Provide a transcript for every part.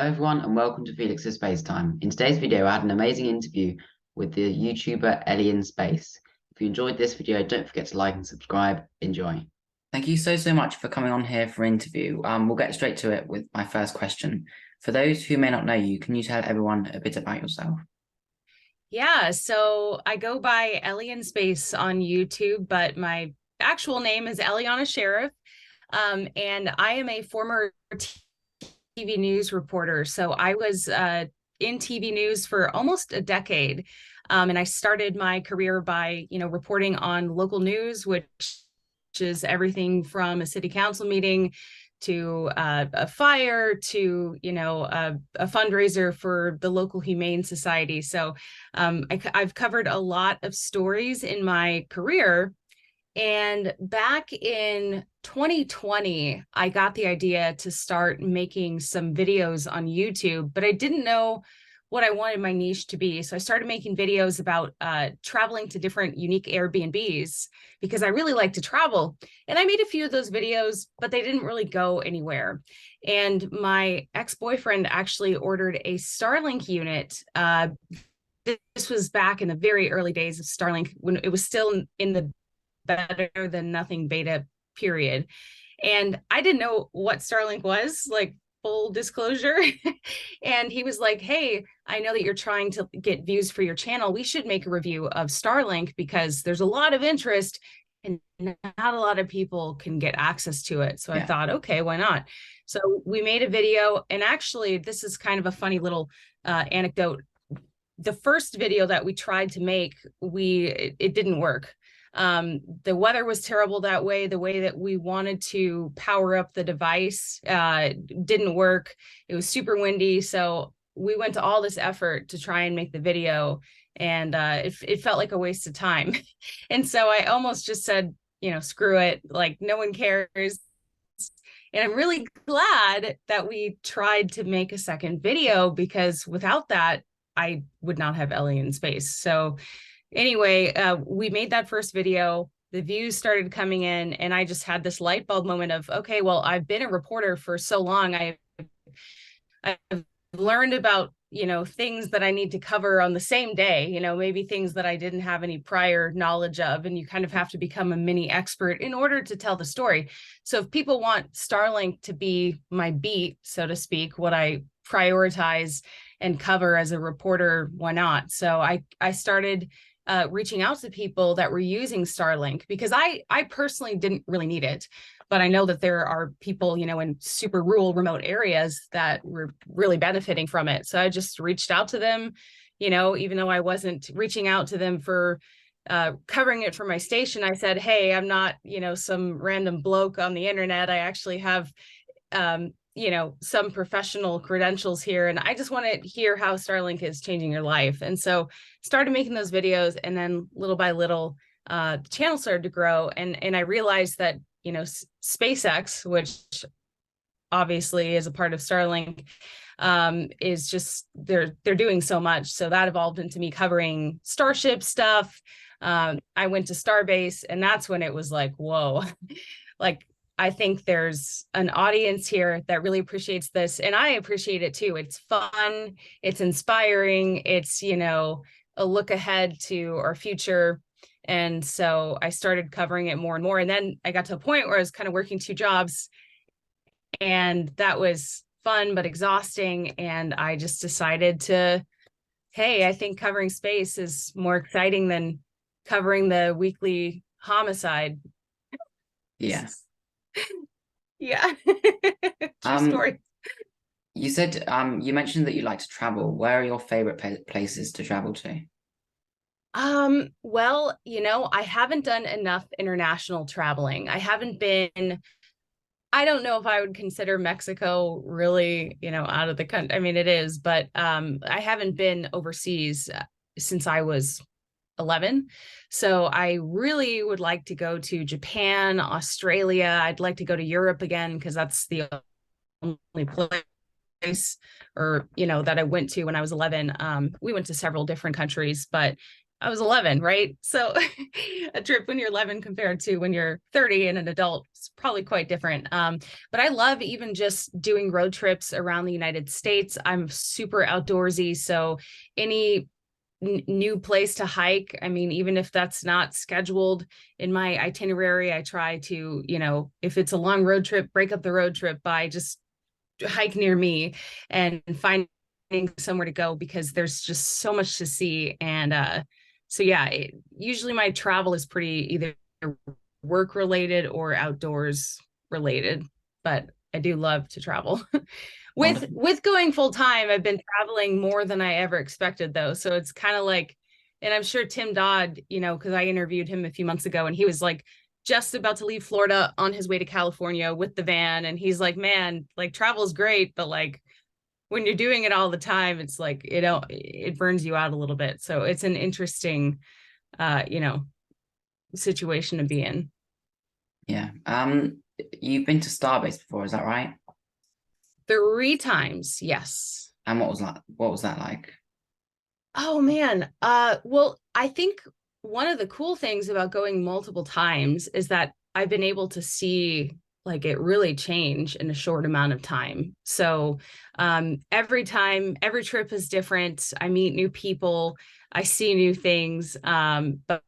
everyone, and welcome to Felix In Space Time. In today's video, I had an amazing interview with the YouTuber Ellie In Space. If you enjoyed this video, don't forget to like and subscribe. Enjoy. Thank you so much for coming on here for interview. We'll get straight to it with my first question. For those who may not know you, can you tell everyone a bit about yourself? Yeah, so I go by Ellie In Space on YouTube, but my actual name is Eliana Sheriff. And I am a former TV news reporter. So I was in TV news for almost a decade. And I started my career by, reporting on local news, which is everything from a city council meeting to a fire to a fundraiser for the local humane society. So I've covered a lot of stories in my career. And back in 2020, I got the idea to start making some videos on YouTube, but I didn't know what I wanted my niche to be. So I started making videos about traveling to different unique Airbnbs because I really like to travel. And I made a few of those videos, but they didn't really go anywhere. And my ex-boyfriend actually ordered a Starlink unit. This was back in the very early days of Starlink when it was still in the better than nothing beta period. And I didn't know what Starlink was, like, full disclosure. And he was like, hey, I know that you're trying to get views for your channel. We should make a review of Starlink because there's a lot of interest and not a lot of people can get access to it. So I thought, okay, why not? So we made a video. And actually, this is kind of a funny little anecdote. The first video that we tried to make, it didn't work. The weather was terrible that way. The way that we wanted to power up the device didn't work. It was super windy. So we went to all this effort to try and make the video, and it felt like a waste of time. And so I almost just said, screw it, like no one cares. And I'm really glad that we tried to make a second video because without that, I would not have Ellie in Space. So anyway, we made that first video. The views started coming in, and I just had this light bulb moment of, okay, well, I've been a reporter for so long. I've learned about, things that I need to cover on the same day, maybe things that I didn't have any prior knowledge of. And you kind of have to become a mini expert in order to tell the story. So if people want Starlink to be my beat, so to speak, what I prioritize and cover as a reporter, why not? So I started reaching out to people that were using Starlink because I personally didn't really need it, but I know that there are people, in super rural, remote areas that were really benefiting from it. So I just reached out to them, even though I wasn't reaching out to them for covering it for my station. I said, hey, I'm not, some random bloke on the internet. I actually have some professional credentials here, and I just want to hear how Starlink is changing your life. And so started making those videos, and then little by little the channel started to grow, and I realized that SpaceX, which obviously is a part of Starlink, is just they're doing so much. So that evolved into me covering Starship stuff. I went to Starbase, and that's when it was like, whoa, like I think there's an audience here that really appreciates this, and I appreciate it too. It's fun, it's inspiring, it's, a look ahead to our future. And so I started covering it more and more. And then I got to a point where I was kind of working two jobs, and that was fun but exhausting. And I just decided to, hey, I think covering space is more exciting than covering the weekly homicide. Yes. Yeah. True story. You said you mentioned that you like to travel. Where are your favorite places to travel to? Well, I haven't done enough international traveling. I don't know if I would consider Mexico really, out of the country. I mean, it is, but I haven't been overseas since I was 11. So I really would like to go to Japan, Australia. I'd like to go to Europe again because that's the only place that I went to when I was 11. We went to several different countries, but I was 11, right? So a trip when you're 11 compared to when you're 30 and an adult is probably quite different. But I love even just doing road trips around the United States. I'm super outdoorsy. So any new place to hike, I mean, even if that's not scheduled in my itinerary, I try to, if it's a long road trip, break up the road trip by just hike near me and finding somewhere to go, because there's just so much to see. And so yeah, usually my travel is pretty either work related or outdoors related, but I do love to travel. Wonderful. With going full time, I've been traveling more than I ever expected, though. So it's kind of like, and I'm sure Tim Dodd, because I interviewed him a few months ago, and he was like just about to leave Florida on his way to California with the van, and he's like, man, like travel is great, but like when you're doing it all the time, it's like it burns you out a little bit. So it's an interesting, situation to be in. Yeah. You've been to Starbase before, is that right? 3 times, yes. And what was that like? Oh man. Well, I think one of the cool things about going multiple times is that I've been able to see like it really change in a short amount of time. So every time, every trip is different. I meet new people, I see new things. But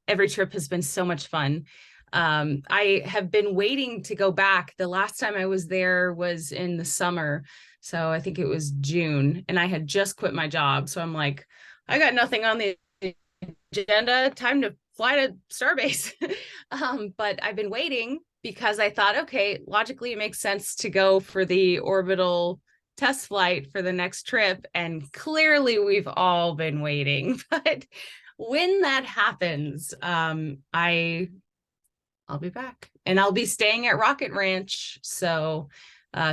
every trip has been so much fun. I have been waiting to go back. The last time I was there was in the summer. So I think it was June, and I had just quit my job. So I'm like, I got nothing on the agenda. Time to fly to Starbase. But I've been waiting because I thought, okay, logically it makes sense to go for the orbital test flight for the next trip. And clearly we've all been waiting. But when that happens, I'll be back, and I'll be staying at Rocket Ranch. So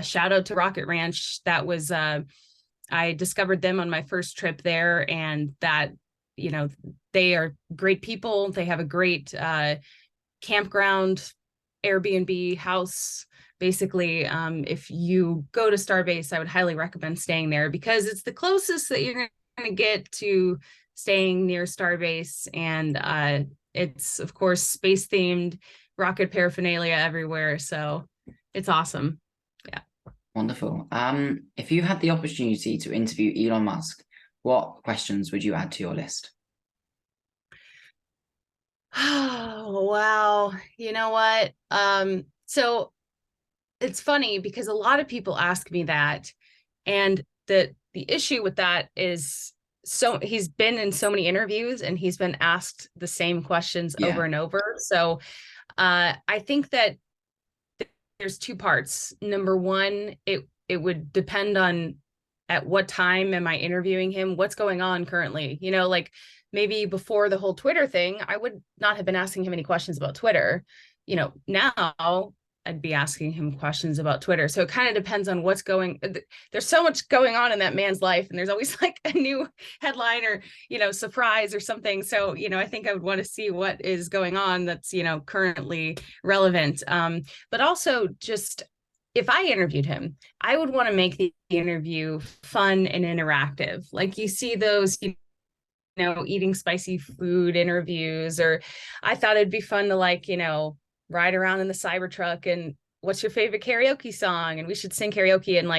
shout out to Rocket Ranch. That was I discovered them on my first trip there, and that they are great people. They have a great campground, Airbnb house. Basically, if you go to Starbase, I would highly recommend staying there because it's the closest that you're going to get to staying near Starbase. And it's, of course, space themed, rocket paraphernalia everywhere. So it's awesome. Yeah. Wonderful. If you had the opportunity to interview Elon Musk, what questions would you add to your list? Oh, wow. You know what? So it's funny because a lot of people ask me that. And the issue with that is, so he's been in so many interviews and he's been asked the same questions over and over. So I think that there's 2 parts. Number one, it would depend on at what time am I interviewing him, what's going on currently. Like maybe before the whole Twitter thing, I would not have been asking him any questions about Twitter. Now I'd be asking him questions about Twitter. So it kind of depends on what's there's so much going on in that man's life, and there's always like a new headline or, surprise or something. So, I think I would want to see what is going on that's, currently relevant. But also just if I interviewed him, I would want to make the interview fun and interactive. Like you see those, eating spicy food interviews, or I thought it'd be fun to ride around in the Cybertruck and what's your favorite karaoke song? And we should sing karaoke. And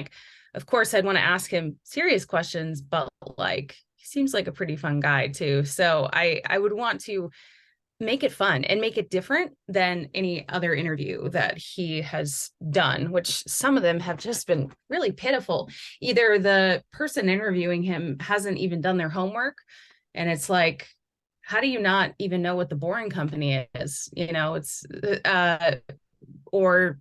of course I'd want to ask him serious questions, but he seems like a pretty fun guy too. So I would want to make it fun and make it different than any other interview that he has done, which some of them have just been really pitiful. Either the person interviewing him hasn't even done their homework, and it's like, how do you not even know what the Boring Company is? It's or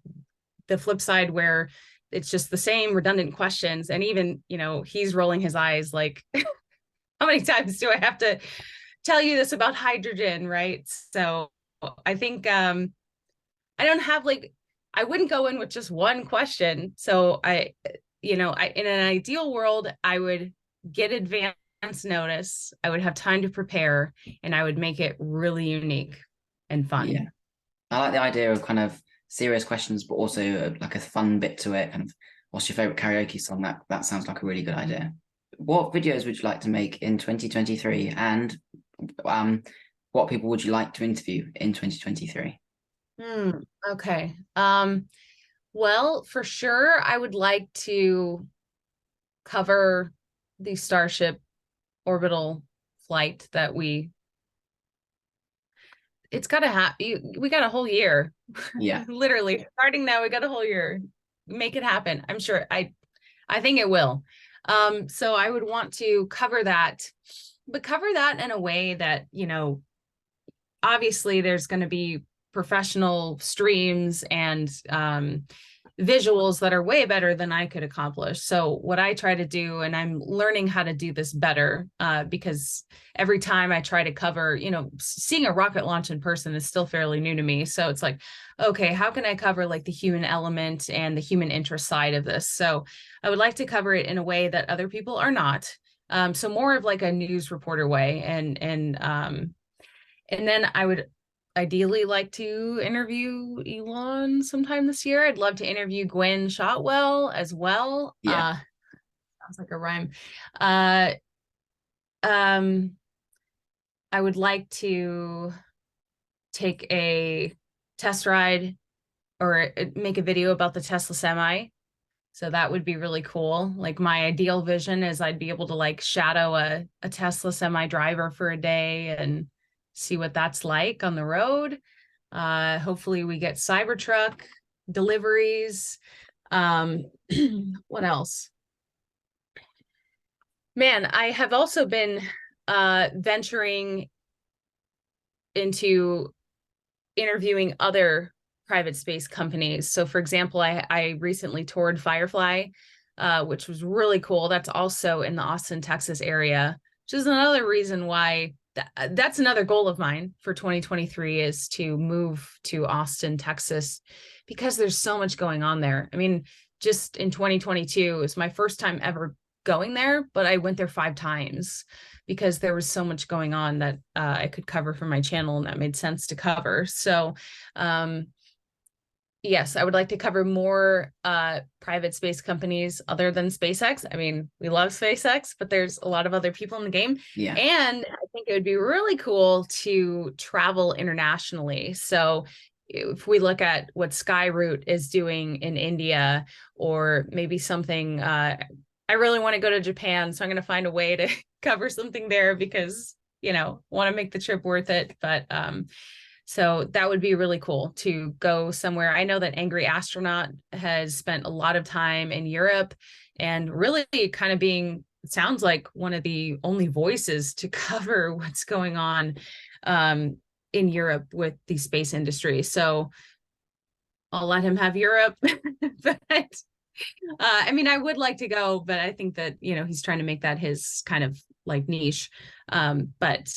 the flip side where it's just the same redundant questions. And even, he's rolling his eyes like, how many times do I have to tell you this about hydrogen? Right. So I think I don't have I wouldn't go in with just one question. So I in an ideal world, I would get advanced notice, I would have time to prepare, and I would make it really unique and fun. Yeah, I like the idea of kind of serious questions, but also like a fun bit to it. Kind of, what's your favorite karaoke song? That sounds like a really good idea. what videos would you like to make in 2023, and um, what people would you like to interview in 2023? Okay. Well, for sure, I would like to cover the Starship orbital flight that it's got to we got a whole year. Yeah, Literally starting now, we got a whole year. Make it happen. I'm sure I think it will. So I would want to cover that, but cover that in a way that, obviously there's going to be professional streams and visuals that are way better than I could accomplish. So what I try to do, and I'm learning how to do this better, because every time I try to cover, seeing a rocket launch in person is still fairly new to me. So it's like, okay, how can I cover like the human element and the human interest side of this? So I would like to cover it in a way that other people are not. So more of like a news reporter way, and then I would ideally like to interview Elon sometime this year. I'd love to interview Gwen Shotwell as well. yeah, Sounds like a rhyme. Uh, um, I would like to take a test ride or make a video about the Tesla Semi. So that would be really cool. Like my ideal vision is I'd be able to like shadow a Tesla Semi driver for a day and see what that's like on the road. Hopefully we get Cybertruck deliveries. Um, what else? Man, I have also been venturing into interviewing other private space companies. So for example, I recently toured Firefly, which was really cool. That's also in the Austin, Texas area, which is another reason why that's another goal of mine for 2023 is to move to Austin, Texas, because there's so much going on there. I mean, just in 2022 is my first time ever going there, but I went there 5 times because there was so much going on that I could cover for my channel and that made sense to cover. So yes, I would like to cover more private space companies other than SpaceX. I mean, we love SpaceX, but there's a lot of other people in the game. yeah. And I think it would be really cool to travel internationally. So if we look at what Skyroot is doing in India, or maybe something, I really want to go to Japan. So I'm going to find a way to cover something there because, want to make the trip worth it. But so that would be really cool to go somewhere. I know that Angry Astronaut has spent a lot of time in Europe and really kind of being, sounds like one of the only voices to cover what's going on in Europe with the space industry. So I'll let him have Europe. But I mean, I would like to go, but I think that, he's trying to make that his kind of like niche. But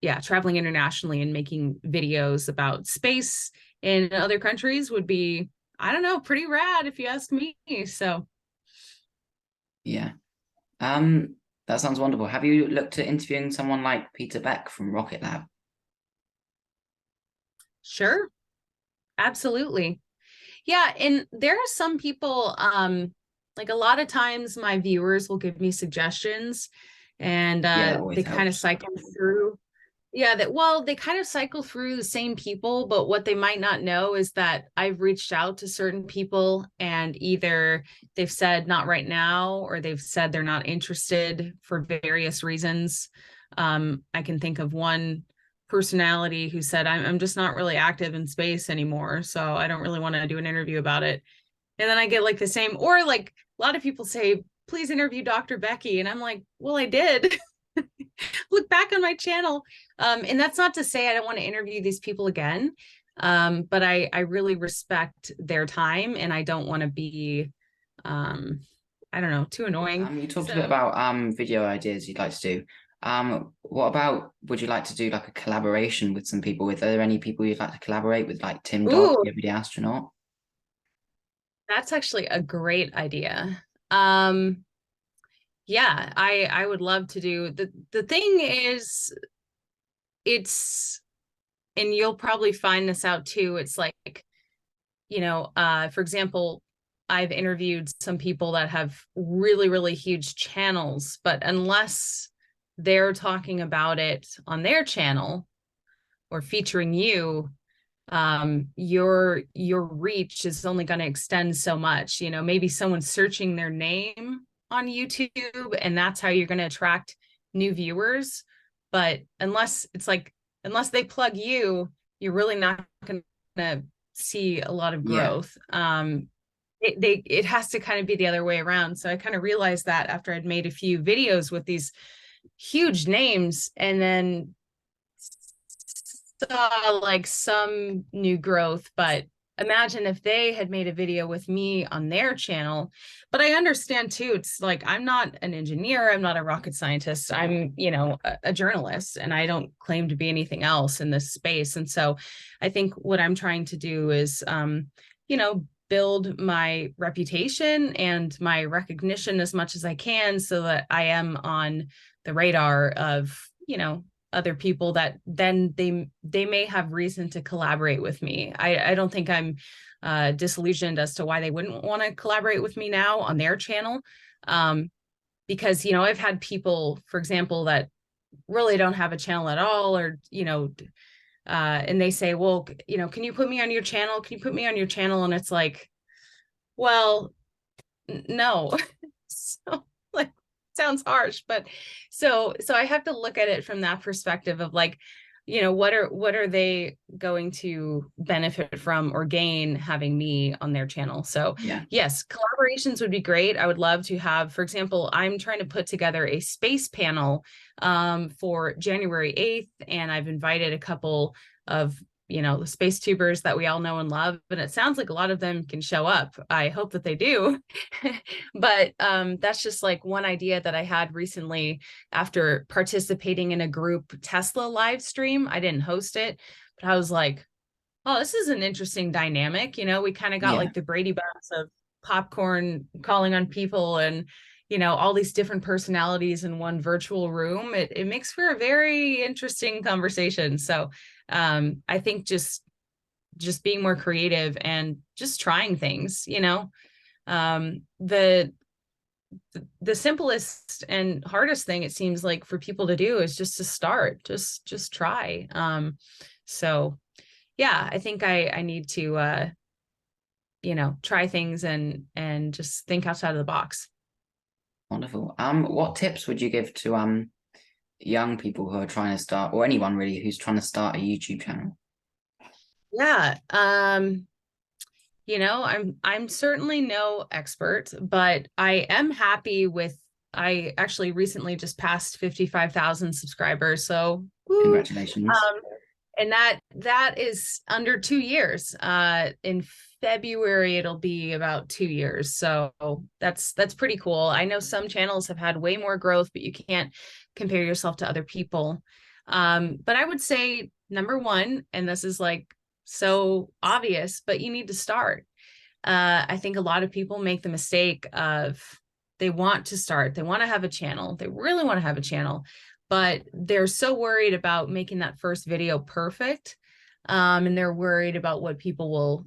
yeah, traveling internationally and making videos about space in other countries would be, I don't know, pretty rad if you ask me. So Yeah. That sounds wonderful. Have you looked at interviewing someone like Peter Beck from Rocket Lab? sure, absolutely. Yeah, and there are some people, like a lot of times my viewers will give me suggestions and Yeah, that always they kind of helps. cycle through. Yeah, they kind of cycle through the same people, but what they might not know is that I've reached out to certain people and either they've said not right now or they've said they're not interested for various reasons. I can think of one personality who said, I'm just not really active in space anymore, so I don't really want to do an interview about it. And then I get like the same, or like a lot of people say, please interview Dr. Becky. And I'm like, well, I did. Look back on my channel. And that's not to say I don't want to interview these people again. But I really respect their time and I don't want to be, I don't know, too annoying. You talked a bit about video ideas you'd like to do. What about, would you like to do like a collaboration with some people? Are there any people you'd like to collaborate with, like Tim Dodd, Ooh, the Everyday Astronaut? that's actually a great idea. Yeah, I would love to do the thing is it's, and you'll probably find this out too. It's like, for example, I've interviewed some people that have really, really huge channels, but unless they're talking about it on their channel or featuring you, your reach is only going to extend so much. You know, maybe someone's searching their name on YouTube and that's how you're going to attract new viewers. But unless they plug you, you're really not going to see a lot of Yeah. growth. It has to kind of be the other way around. So I kind of realized that after I'd made a few videos with these huge names, and then saw like some new growth. But imagine if they had made a video with me on their channel. But I understand too, it's like, I'm not an engineer, I'm not a rocket scientist, I'm, you know, a journalist, and I don't claim to be anything else in this space. And so I think what I'm trying to do is, you know, build my reputation and my recognition as much as I can, so that I am on the radar of, you know, other people that then they may have reason to collaborate with me. I don't think I'm disillusioned as to why they wouldn't want to collaborate with me now on their channel. Because, you know, I've had people, for example, that really don't have a channel at all, or, you know, and they say, well, you know, can you put me on your channel? Can you put me on your channel? And it's like, well, no. So like, sounds harsh, but so I have to look at it from that perspective of like, you know, what are they going to benefit from or gain having me on their channel? So Yeah. yes, collaborations would be great. I would love to have, for example, I'm trying to put together a space panel for January 8th, and I've invited a couple of, you know, the space tubers that we all know and love, and it sounds like a lot of them can show up. I hope that they do. But that's just like one idea that I had recently after participating in a group Tesla live stream. I didn't host it, but I was like, oh, this is an interesting dynamic. You know, we kind of got Yeah. like the Brady Bunch of popcorn calling on people, and, you know, all these different personalities in one virtual room. It makes for a very interesting conversation. So I think just being more creative and just trying things, you know. The simplest and hardest thing, it seems like, for people to do is just to start, just try. So yeah, I think I need to you know, try things and just think outside of the box. Wonderful. What tips would you give to young people who are trying to start, or anyone really who's trying to start a YouTube channel? Yeah. You know, I'm certainly no expert, but I am happy with, I actually recently just passed 55,000 subscribers. So woo. Congratulations. And that is under 2 years. In February, it'll be about 2 years. So that's pretty cool. I know some channels have had way more growth, but you can't compare yourself to other people. But I would say number one, and this is like so obvious, but you need to start. I think a lot of people make the mistake of, they want to start, they want to have a channel, they really want to have a channel, but they're so worried about making that first video perfect. And they're worried about what people will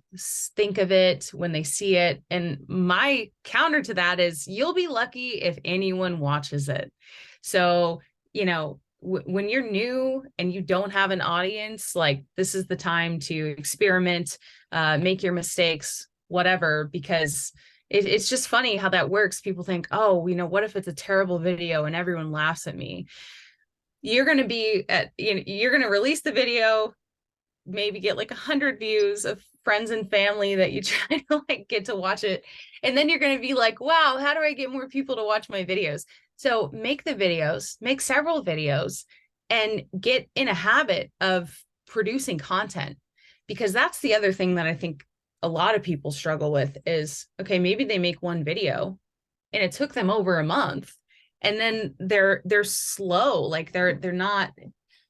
think of it when they see it. And my counter to that is, you'll be lucky if anyone watches it. So, you know, when you're new and you don't have an audience, like, this is the time to experiment, make your mistakes, whatever, because it's just funny how that works. People think, oh, you know, what if it's a terrible video and everyone laughs at me? You're going to be at, you know, you're going to release the video, maybe get like 100 views of friends and family that you try to like get to watch it. And then you're going to be like, wow, how do I get more people to watch my videos? So make the videos, make several videos, and get in a habit of producing content. Because that's the other thing that I think a lot of people struggle with is, okay, maybe they make one video and it took them over a month, and then they're slow, like they're not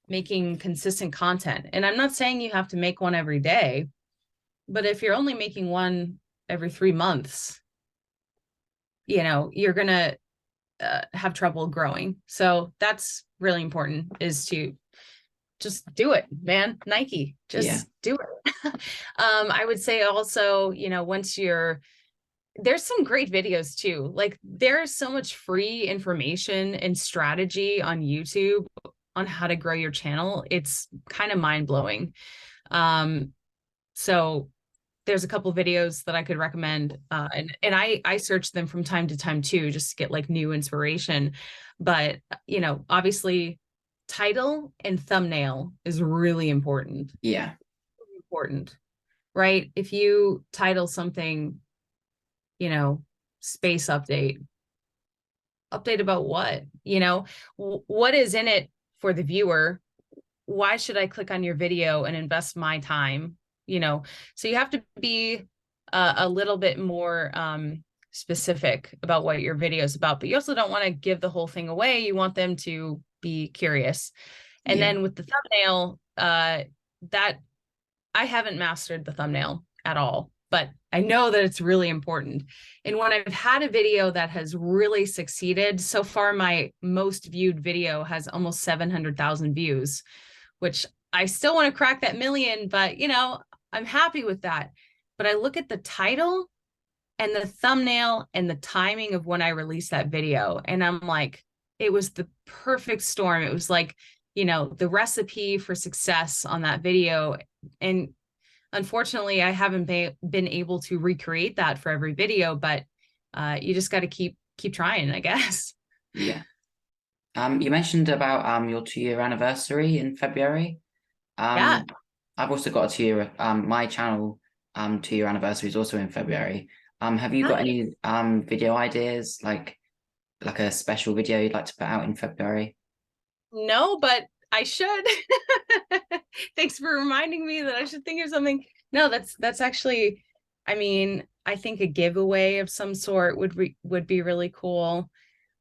making consistent content. And I'm not saying you have to make one every day, but if you're only making one every 3 months, you know, you're gonna have trouble growing. So that's really important, is to just do it, man. Nike, just do it. I would say also, you know, once you're there's some great videos too. Like there's so much free information and strategy on YouTube on how to grow your channel. It's kind of mind-blowing. So there's a couple videos that I could recommend. And I search them from time to time too, just to get like new inspiration. But, obviously title and thumbnail is really important. Yeah. Important, right? If you title something, space update about what? What is in it for the viewer? Why should I click on your video and invest my time? So you have to be a little bit more specific about what your video is about, but you also don't want to give the whole thing away. You want them to be curious. And then with the thumbnail, that I haven't mastered the thumbnail at all, but I know that it's really important. And when I've had a video that has really succeeded, so far my most viewed video has almost 700,000 views, which I still want to crack that million, but I'm happy with that. But I look at the title and the thumbnail and the timing of when I released that video, and I'm like, it was the perfect storm. It was like, the recipe for success on that video. And unfortunately, I haven't been able to recreate that for every video, but you just got to keep trying, I guess. Yeah. You mentioned about your 2-year anniversary in February. Yeah. I've also got a 2-year, my channel 2-year anniversary is also in February. Have you got any video ideas, like a special video you'd like to put out in February? No, but I should. Thanks for reminding me that I should think of something. No, that's actually, I think a giveaway of some sort would be really cool.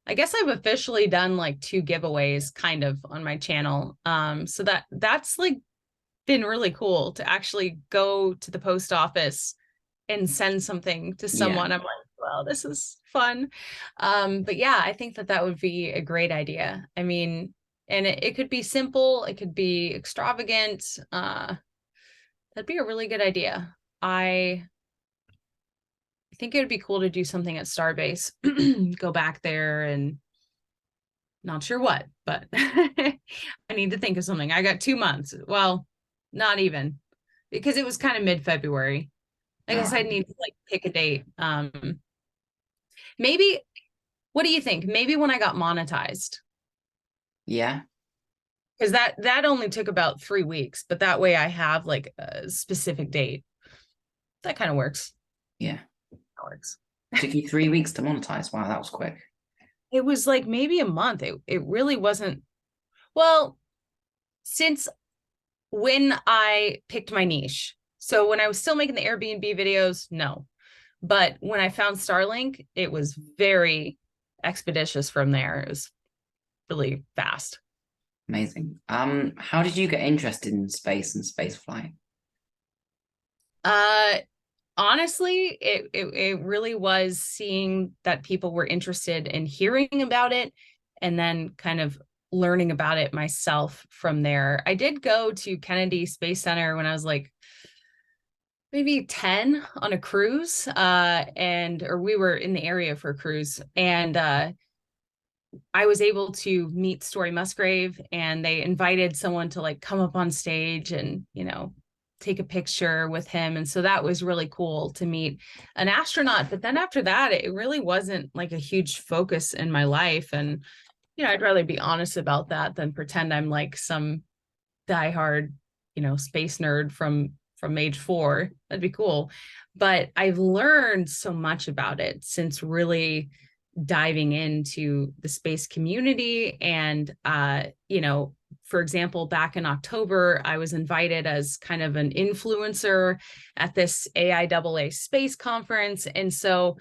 I guess I've officially done like 2 giveaways kind of on my channel. So that's like been really cool to actually go to the post office and send something to someone. I'm like, well, this is fun. But yeah, I think that would be a great idea. And it could be simple, it could be extravagant. That'd be a really good idea. I think it would be cool to do something at Starbase, go back there, and not sure what, but I need to think of something. I got 2 months. Well, not even, because it was kind of mid-February. I guess I need to like pick a date. Maybe, what do you think? Maybe when I got monetized. Yeah. Because that only took about 3 weeks, but that way I have like a specific date. That kind of works. Yeah. That works. It took you 3 weeks to monetize. Wow, that was quick. It was like maybe a month. It really wasn't. Well, since when I picked my niche. So when I was still making the Airbnb videos, no. But when I found Starlink, it was very expeditious from there. It was really fast. Amazing. How did you get interested in space and space flight? Honestly, it really was seeing that people were interested in hearing about it and then kind of learning about it myself from there. I did go to Kennedy Space Center when I was like maybe 10 on a cruise, or we were in the area for a cruise, and I was able to meet Story Musgrave, and they invited someone to like come up on stage and, take a picture with him. And so that was really cool to meet an astronaut. But then after that, it really wasn't like a huge focus in my life. And, I'd rather be honest about that than pretend I'm like some diehard, space nerd from age 4. That'd be cool. But I've learned so much about it since really diving into the space community. And for example, back in October, I was invited as kind of an influencer at this AIAA space conference. And so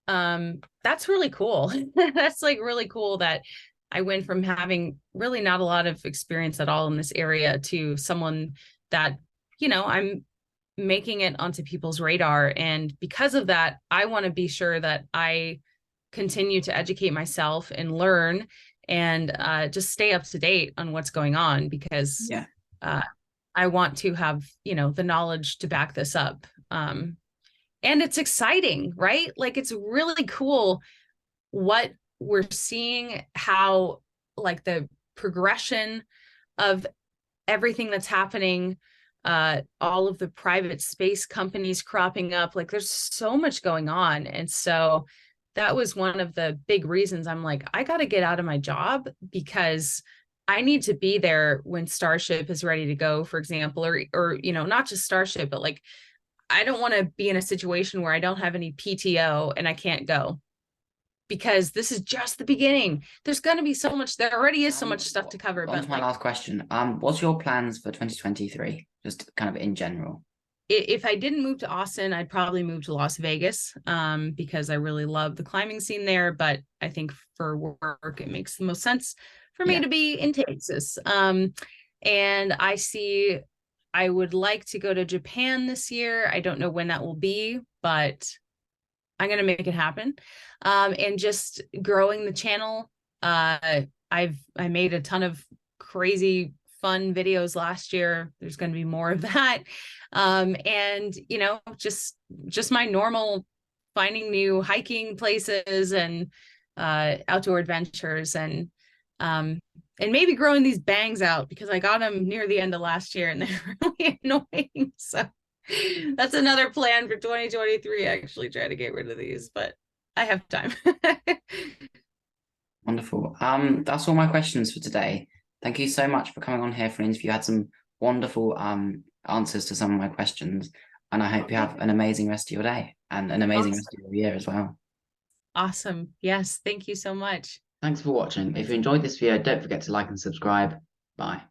that's really cool. That's like really cool that I went from having really not a lot of experience at all in this area to someone that, I'm making it onto people's radar. And because of that, I want to be sure that I continue to educate myself and learn and just stay up to date on what's going on, because I want to have, the knowledge to back this up. and it's exciting, right? Like it's really cool what we're seeing, how like the progression of everything that's happening, all of the private space companies cropping up. Like there's so much going on. And so that was one of the big reasons I'm like, I got to get out of my job, because I need to be there when Starship is ready to go, for example, or you know, not just Starship, but like I don't want to be in a situation where I don't have any PTO and I can't go, because this is just the beginning. There's going to be so much, there already is so much stuff to cover. On But to my like, last question. What's your plans for 2023? Just kind of in general. if I didn't move to Austin, I'd probably move to Las Vegas, because I really love the climbing scene there. But I think for work, it makes the most sense for me Yeah. to be in Texas. And I would like to go to Japan this year. I don't know when that will be, but I'm going to make it happen. And just growing the channel. I made a ton of crazy fun videos last year. There's going to be more of that. And you know, just my normal finding new hiking places and outdoor adventures, and maybe growing these bangs out, because I got them near the end of last year and they're really annoying. So that's another plan for 2023, actually try to get rid of these, but I have time. Wonderful. That's all my questions for today. Thank you so much for coming on here for an interview. You had some wonderful answers to some of my questions, and I hope you have an amazing rest of your day and an amazing rest of your year as well. Awesome. Yes, thank you so much. Thanks for watching. If you enjoyed this video, don't forget to like and subscribe. Bye.